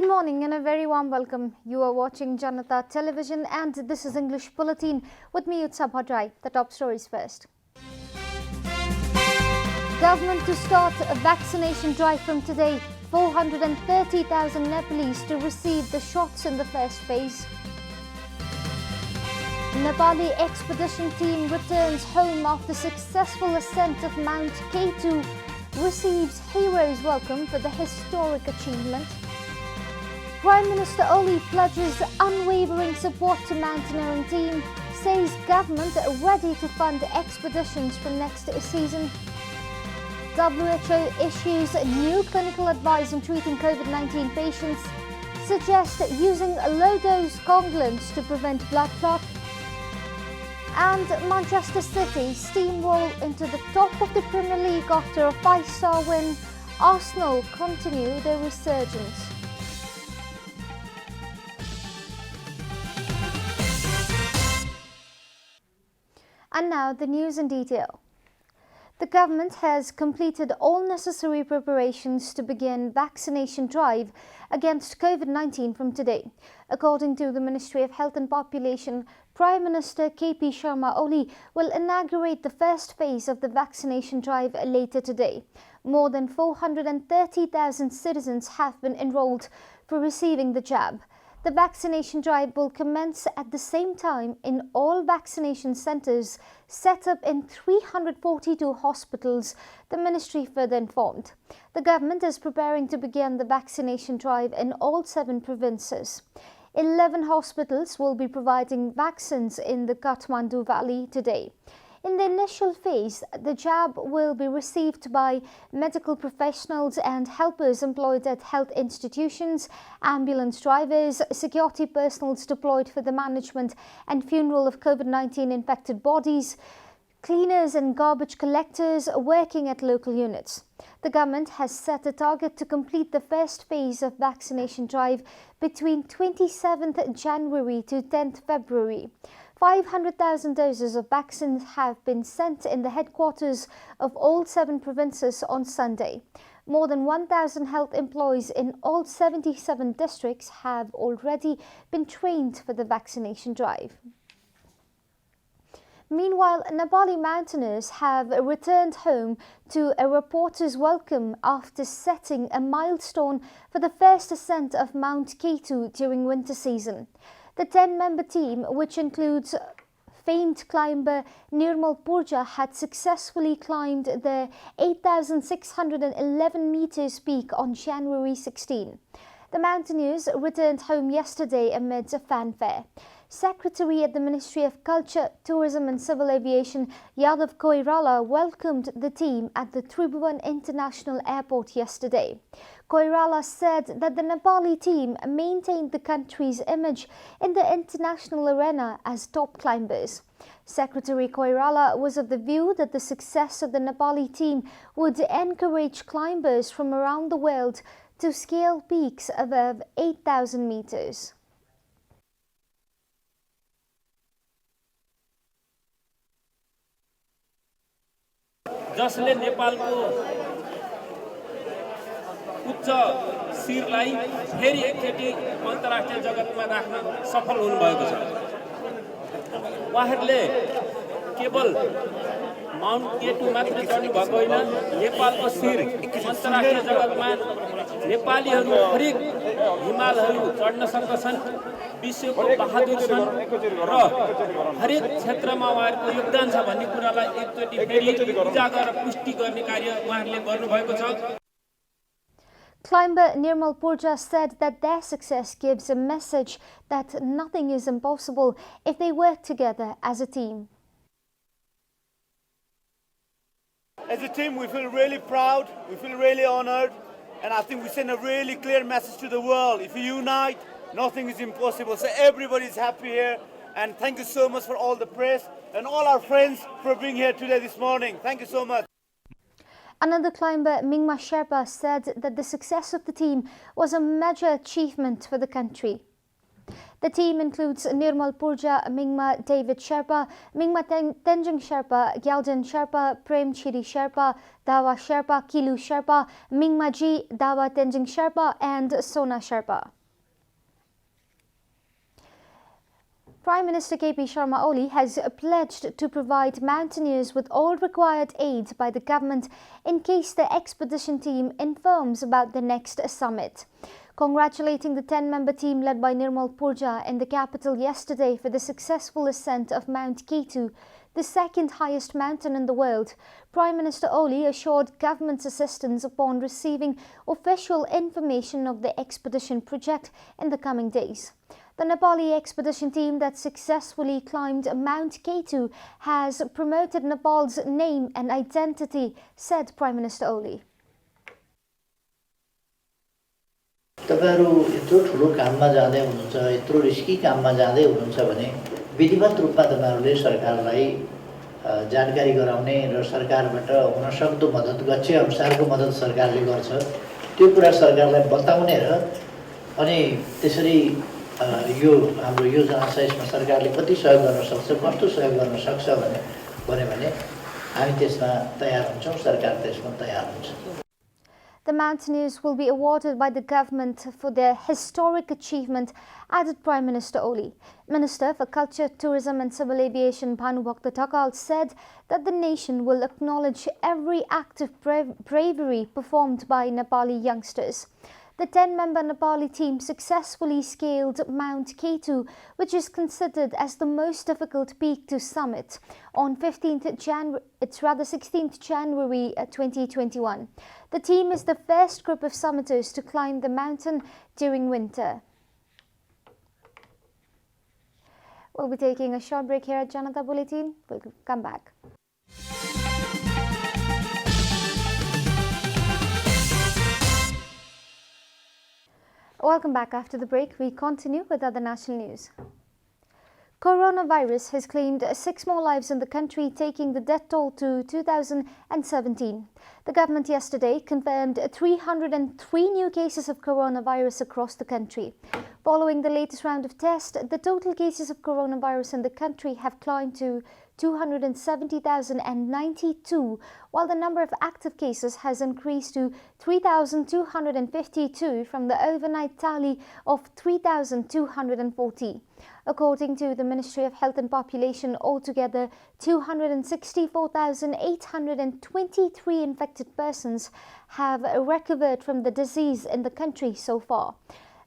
Good morning and a very warm welcome. You are watching JanataTelevision and this is English Bulletin with me, Bhadrai. The top stories first. Government to start a vaccination drive from today. 430,000 Nepalese to receive the shots in the first phase. Nepali expedition team returns home after successful ascent of Mount K2. Receives hero's welcome for the historic achievement. Prime Minister Oli pledges unwavering support to mountaineering team, says government ready to fund expeditions for next season. WHO issues new clinical advice on treating COVID-19 patients, suggests using low-dose coagulants to prevent blood clot. And Manchester City steamroll into the top of the Premier League after a 5-star win. Arsenal continue their resurgence. And now the news in detail. The government has completed all necessary preparations to begin vaccination drive against COVID-19 from today. According to the Ministry of Health and Population, Prime Minister KP Oli will inaugurate the first phase of the vaccination drive later today. More than 430,000 citizens have been enrolled for receiving the jab. The vaccination drive will commence at the same time in all vaccination centres set up in 342 hospitals, the ministry further informed. The government is preparing to begin the vaccination drive in all 7 provinces. 11 hospitals will be providing vaccines in the Kathmandu Valley today. In the initial phase, the jab will be received by medical professionals and helpers employed at health institutions, ambulance drivers, security personnel deployed for the management and funeral of COVID-19 infected bodies, cleaners and garbage collectors working at local units. The government has set a target to complete the first phase of vaccination drive between 27th January to 10th February. 500,000 doses of vaccines have been sent in the headquarters of all 7 provinces on Sunday. More than 1,000 health employees in all 77 districts have already been trained for the vaccination drive. Meanwhile, Nepali mountaineers have returned home to a reporter's welcome after setting a milestone for the first ascent of Mount K2 during winter season. The 10-member team, which includes famed climber Nirmal Purja, had successfully climbed the 8,611 meters peak on January 16. The mountaineers returned home yesterday amid a fanfare. Secretary at the Ministry of Culture, Tourism and Civil Aviation, Yadav Koirala, welcomed the team at the Tribhuvan International Airport yesterday. Koirala said that the Nepali team maintained the country's image in the international arena as top climbers. Secretary Koirala was of the view that the success of the Nepali team would encourage climbers from around the world to scale peaks above 8,000 meters. जसले नेपालको उच्च शिरलाई फेरि एकचोटि अन्तर्राष्ट्रिय जगतमा राख्न सफल हुनुभएको छ। उहाँहरूले केवल माउन्ट K2 मात्र चढ्नु भएको होइन, नेपालको शिर अन्तर्राष्ट्रिय जगतमा नेपालीहरू हरेक हिमालहरू चढ्न सक्छन्, विश्वको बहादुर छन् र हरेक क्षेत्रमा उहाँहरूको योगदान छ भन्ने कुरालाई एकचोटि फेरि उजागर र पुष्टि गर्ने कार्य उहाँहरूले गर्नुभएको छ। Climber Nirmal Purja said that their success gives a message that nothing is impossible if they work together as a team. As a team, we feel really proud, we feel really honored, and I think we send a really clear message to the world. If we unite, nothing is impossible. So everybody is happy here, and thank you so much for all the press and all our friends for being here today this morning. Thank you so much. Another climber, Mingma Sherpa, said that the success of the team was a major achievement for the country. The team includes Nirmal Purja, Mingma David Sherpa, Mingma Tenjung Sherpa, Gyalden Sherpa, Prem Chiri Sherpa, Dawa Sherpa, Kilu Sherpa, Mingma Ji, Dawa Tenjung Sherpa and Sona Sherpa. Prime Minister KP Oli has pledged to provide mountaineers with all required aid by the government in case the expedition team informs about the next summit. Congratulating the 10-member team led by Nirmal Purja in the capital yesterday for the successful ascent of Mount K2, the second highest mountain in the world, Prime Minister Oli assured government's assistance upon receiving official information of the expedition project in the coming days. The Nepali expedition team that successfully climbed Mount K2 has promoted Nepal's name and identity, said Prime Minister Oli. तपाईहरु यत्रो ठुलो काममा जाँदै हुनुहुन्छ, यत्रो risky काममा जाँदै हुनुहुन्छ भने विधिवत रूपमा तपाईहरुले सरकारलाई जानकारी गराउने र सरकारबाट हुन सक्दो मद्दत गच्छे अनुसारको मद्दत सरकारले गर्छ त्यो कुरा सरकारलाई बताउने र अनि त्यसरी यो हाम्रो योजना सहितमा सरकारले कति सहयोग गर्न सक्छ, कस्तो सहयोग गर्न सक्छ भने हामी त्यसमा तयार हुन्छौं, सरकार त्यसमा तयार हुन्छ. The mountaineers will be awarded by the government for their historic achievement, added Prime Minister Oli. Minister for Culture, Tourism and Civil Aviation Bhanubhakta Thakal said that the nation will acknowledge every act of bravery performed by Nepali youngsters. The 10-member Nepali team successfully scaled Mount K2, which is considered as the most difficult peak to summit, on 16th January 2021. The team is the first group of summiters to climb the mountain during winter. We'll be taking a short break here at Janata Bulletin. We'll come back. Welcome back. After the break, we continue with other national news. Coronavirus has claimed 6 more lives in the country, taking the death toll to 2,017. The government yesterday confirmed 303 new cases of coronavirus across the country. Following the latest round of tests, the total cases of coronavirus in the country have climbed to 270,092, while the number of active cases has increased to 3,252 from the overnight tally of 3,240. According to the Ministry of Health and Population, altogether 264,823 infected persons have recovered from the disease in the country so far.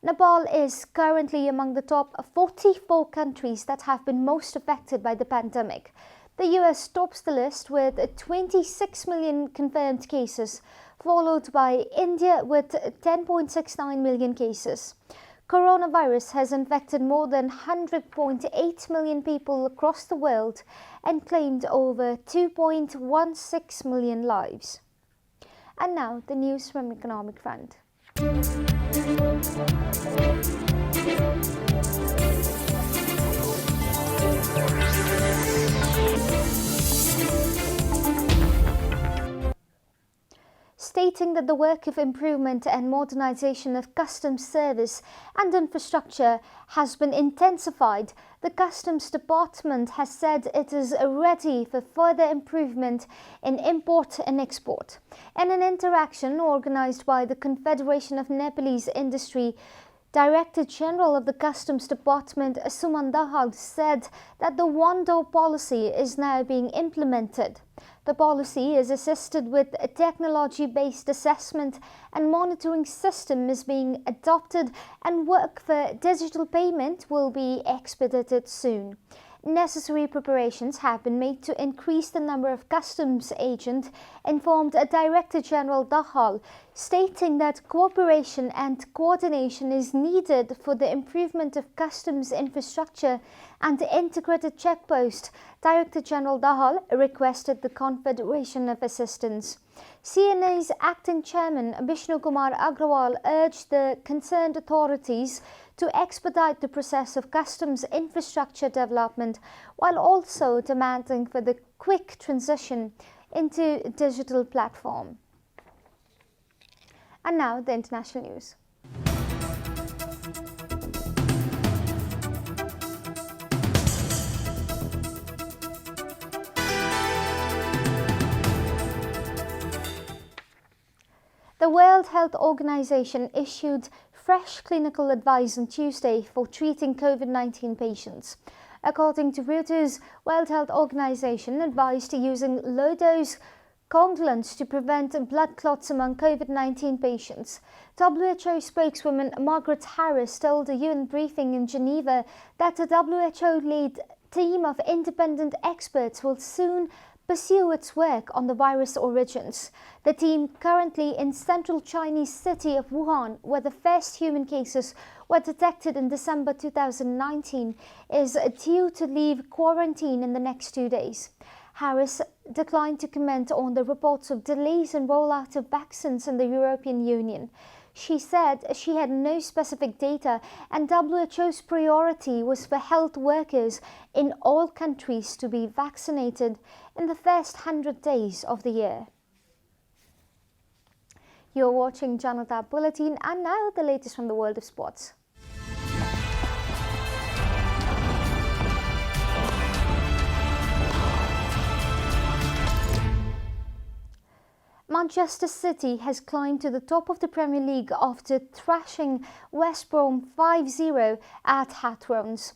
Nepal is currently among the top 44 countries that have been most affected by the pandemic. The US tops the list with 26 million confirmed cases, followed by India with 10.69 million cases. Coronavirus has infected more than 100.8 million people across the world and claimed over 2.16 million lives. And now the news from economic front. Stating that the work of improvement and modernization of customs service and infrastructure has been intensified, the Customs Department has said it is ready for further improvement in import and export. In an interaction organized by the Confederation of Nepalese Industry, Director General of the Customs Department, Suman Dahal, said that the one-door policy is now being implemented. The policy is assisted with a technology-based assessment and monitoring system is being adopted, and work for digital payment will be expedited soon. Necessary preparations have been made to increase the number of customs agents, informed Director General Dahal, stating that cooperation and coordination is needed for the improvement of customs infrastructure and integrated checkpost. Director General Dahal requested the Confederation of Assistance. CNA's acting chairman Vishnu Kumar Agrawal urged the concerned authorities to expedite the process of customs infrastructure development, while also demanding for the quick transition into a digital platform. And now the international news. The World Health Organization issued fresh clinical advice on Tuesday for treating COVID-19 patients. According to Reuters, World Health Organization advised using low-dose coagulants to prevent blood clots among COVID-19 patients. WHO spokeswoman Margaret Harris told a UN briefing in Geneva that a WHO-led team of independent experts will soon pursue its work on the virus origins. The team, currently in central Chinese city of Wuhan, where the first human cases were detected in December 2019, is due to leave quarantine in the next 2 days. Harris declined to comment on the reports of delays in rollout of vaccines in the European Union. She said she had no specific data and WHO's priority was for health workers in all countries to be vaccinated in the first 100 days of the year. You're watching Janata Bulletin, and now the latest from the world of sports. Manchester City has climbed to the top of the Premier League after thrashing West Brom 5-0 at Hathrones.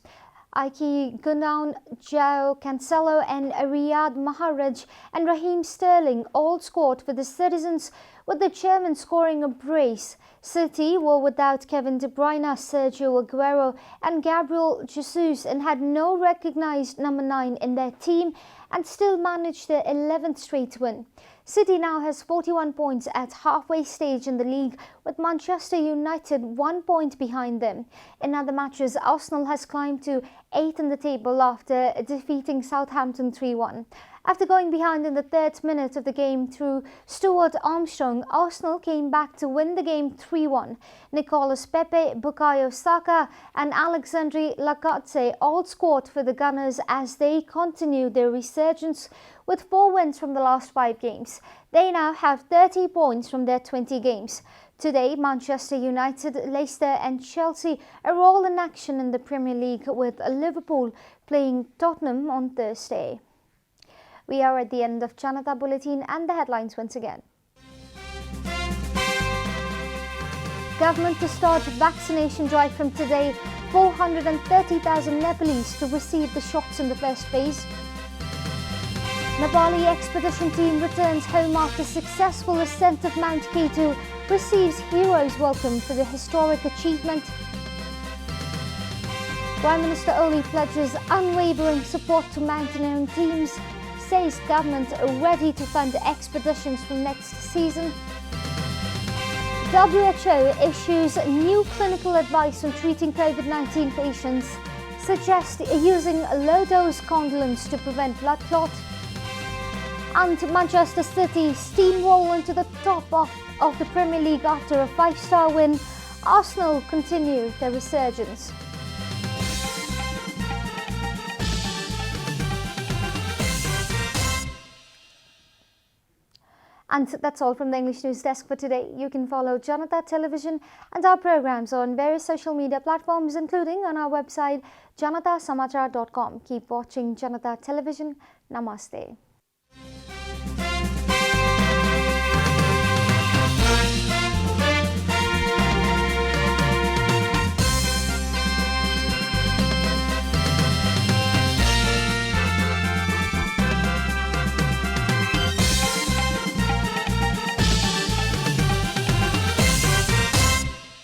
Ike Gundogan, João Cancelo and Riyad Mahrez and Raheem Sterling all scored for the Citizens, with the German scoring a brace. City were without Kevin De Bruyne, Sergio Aguero and Gabriel Jesus and had no recognised number 9 in their team and still managed their 11th straight win. City now has 41 points at halfway stage in the league, with Manchester United 1 point behind them. In other matches, Arsenal has climbed to 8th in the table after defeating Southampton 3-1. After going behind in the 3rd minute of the game through Stuart Armstrong, Arsenal came back to win the game 3-1. Nicolas Pepe, Bukayo Saka and Alexandre Lacazette all scored for the Gunners as they continued their resurgence with 4 wins from the last 5 games. They now have 30 points from their 20 games. Today, Manchester United, Leicester and Chelsea are all in action in the Premier League, with Liverpool playing Tottenham on Thursday. We are at the end of Janata Bulletin, and the headlines once again. Government to start vaccination drive from today. 430,000 Nepalese to receive the shots in the first phase. Nepali expedition team returns home after successful ascent of Mount K2, receives heroes' welcome for the historic achievement. Prime Minister Oli pledges unwavering support to mountaineering teams, says government ready to fund expeditions from next season. WHO issues new clinical advice on treating COVID-19 patients, suggests using low-dose coagulants to prevent blood clot. And Manchester City steamroll into the top of the Premier League after a 5-star win. Arsenal continue their resurgence. And that's all from the English News Desk for today. You can follow JanataTelevision and our programs on various social media platforms, including on our website janatasamachar.com. Keep watching Janata Television. Namaste.